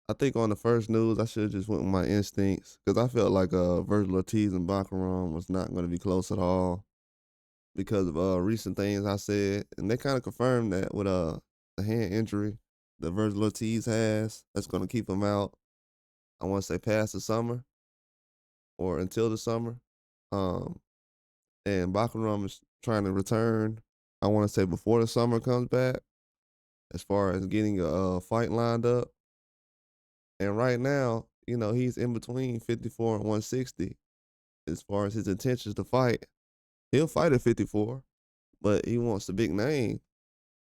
I think on the first news, I should have just went with my instincts because I felt like Virgil Ortiz and Baccarat was not going to be close at all because of recent things I said, and they kind of confirmed that with the hand injury that Virgil Ortiz has. That's going to keep him out. I want to say past the summer or until the summer. Um, and Baccarat is trying to return. I want to say before the summer comes back, as far as getting a fight lined up. And right now, he's in between 54 and 160 as far as his intentions to fight. He'll fight at 54, but he wants the big name,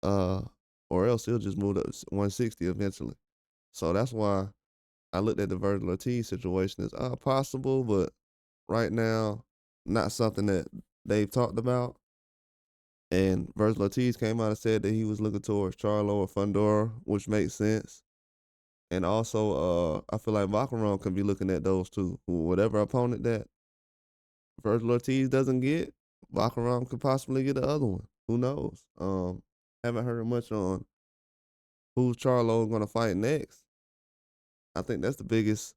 uh, or else he'll just move to 160 eventually. So that's why I looked at the Virgil Ortiz situation as possible, but right now, not something that they've talked about. And Virgil Ortiz came out and said that he was looking towards Charlo or Fundora, which makes sense. And also, I feel like Baccarat can be looking at those two. Whatever opponent that Virgil Ortiz doesn't get, Baccarat could possibly get the other one. Who knows? Haven't heard much on who Charlo gonna fight next. I think that's the biggest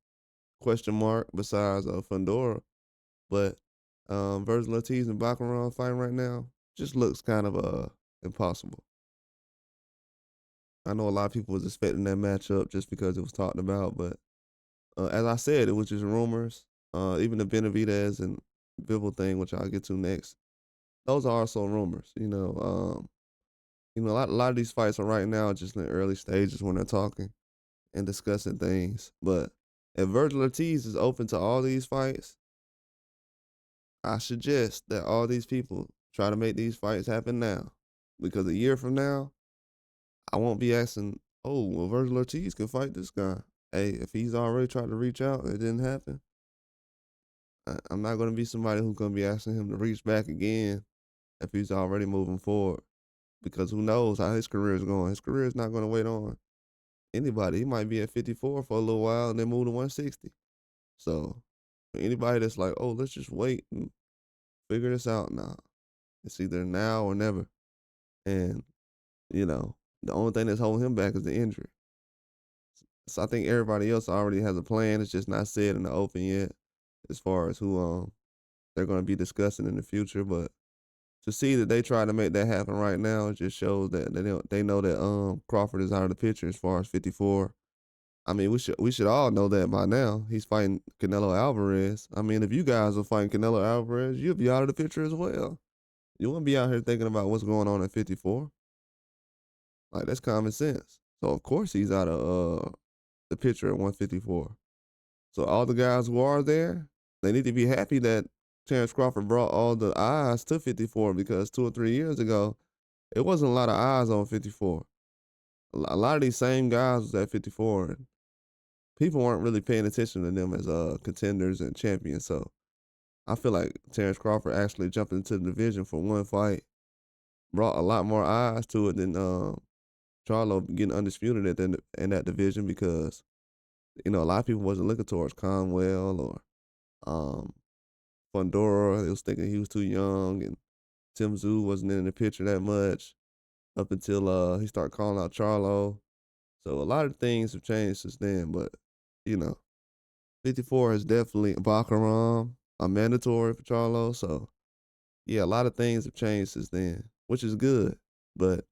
question mark besides Fundora. But Virgil Ortiz and Baccarat fighting right now just looks kind of impossible. I know a lot of people was expecting that matchup just because it was talked about, but as I said, it was just rumors. Even the Benavidez and Bivol thing, which I'll get to next, those are also rumors. A lot of these fights are right now just in the early stages when they're talking and discussing things. But if Virgil Ortiz is open to all these fights, I suggest that all these people try to make these fights happen now. Because a year from now, I won't be asking, oh, well, Virgil Ortiz can fight this guy. Hey, if he's already tried to reach out and it didn't happen, I'm not going to be somebody who's going to be asking him to reach back again if he's already moving forward. Because who knows how his career is going. His career is not going to wait on anybody. He might be at 54 for a little while and then move to 160. So for anybody that's like, oh, let's just wait and figure this out now. It's either now or never. And, the only thing that's holding him back is the injury. So I think everybody else already has a plan. It's just not said in the open yet as far as who they're going to be discussing in the future. But to see that they try to make that happen right now, it just shows that they know that Crawford is out of the picture as far as 54. I mean, we should all know that by now. He's fighting Canelo Alvarez. I mean, if you guys are fighting Canelo Alvarez, you'll be out of the picture as well. You wouldn't be out here thinking about what's going on at 54. Like, that's common sense. So of course he's out of the picture at 154. So all the guys who are there, they need to be happy that Terrence Crawford brought all the eyes to 54 because 2 or 3 years ago, it wasn't a lot of eyes on 54. A lot of these same guys was at 54, and people weren't really paying attention to them as contenders and champions. So I feel like Terrence Crawford actually jumped into the division for one fight, brought a lot more eyes to it than Charlo getting undisputed in that division because a lot of people wasn't looking towards Conwell or um, Fundora. They was thinking he was too young, and Tim Tszyu wasn't in the picture that much up until he started calling out Charlo. So a lot of things have changed since then, but you know, 54 is definitely Baccarat, a mandatory for Charlo. So yeah, a lot of things have changed since then, which is good, but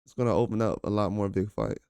it's gonna open up a lot more big fights.